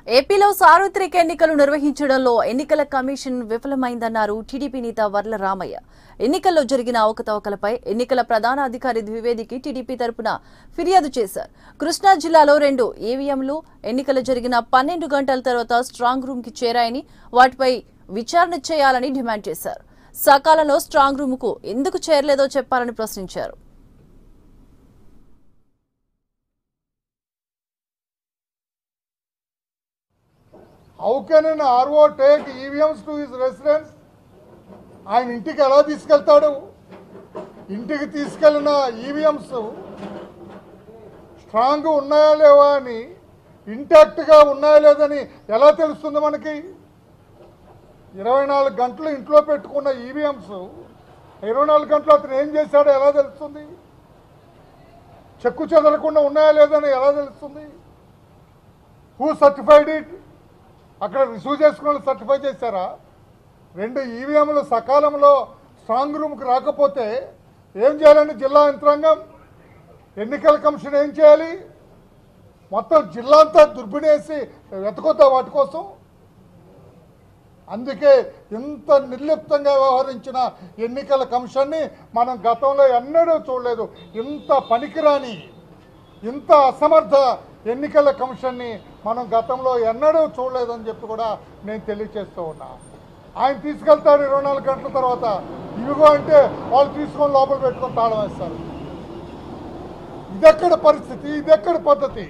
ఏపీలో సార్వత్రిక ఎన్నికలు నిర్వహించడంలో ఎన్నికల కమిషన్ విఫలమైందన్నారు టీడీపీ నేత వర్ల రామయ్య. ఎన్నికల్లో జరిగిన అవకతవకలపై ఎన్నికల ప్రధాన అధికారి ద్వివేదికి టీడీపీ తరపున ఫిర్యాదు చేశారు. కృష్ణా జిల్లాలో 2 ఈవీఎంలు ఎన్నికలు జరిగిన 12 గంటల తర్వాత స్ట్రాంగ్ రూమ్ కి చేరాయని, వాటిపై విచారణ చేయాలని డిమాండ్ చేశారు. సకాలంలో స్ట్రాంగ్ రూమ్ కు ఎందుకు చేరలేదో చెప్పాలని ప్రశ్నించారు. How can an RO take EVMs to his residence? ఆయన ఇంటికి ఎలా తీసుకెళ్తాడు? ఇంటికి తీసుకెళ్లిన ఈవీఎంస్ స్ట్రాంగ్ ఉన్నాయా లేవా అని, ఇంటాక్ట్గా ఉన్నాయా లేదని ఎలా తెలుస్తుంది మనకి? 24 గంటలు ఇంట్లో పెట్టుకున్న ఈవీఎంస్ 24 గంటలు అతను ఏం చేశాడో ఎలా తెలుస్తుంది? చెక్కు చెదరకుండా ఉన్నాయా లేదని ఎలా తెలుస్తుంది? Who certified it? అక్కడ రిసీవ్ చేసుకున్న సర్టిఫై చేశారా? 2 ఈవీఎంలు సకాలంలో స్ట్రాంగ్ రూమ్కి రాకపోతే ఏం చేయాలండి జిల్లా యంత్రాంగం? ఎన్నికల కమిషన్ ఏం చేయాలి? మొత్తం జిల్లా అంతా దుర్బినేసి వెతకొద్దా వాటి కోసం? అందుకే ఇంత నిర్లిప్తంగా వ్యవహరించిన ఎన్నికల కమిషన్ని మనం గతంలో ఎన్నడూ చూడలేదు. ఇంత పనికిరాని, ఇంత అసమర్థ ఎన్నికల కమిషన్ని మనం గతంలో ఎన్నడూ చూడలేదని చెప్పి కూడా నేను తెలియచేస్తూ ఉన్నా. ఆయన తీసుకెళ్తాడు 24 గంటల తర్వాత, ఇవిగో అంటే వాళ్ళు తీసుకొని లోపల పెట్టుకొని తాళం వేస్తారు. ఇదెక్కడ పరిస్థితి? ఇదెక్కడ పద్ధతి?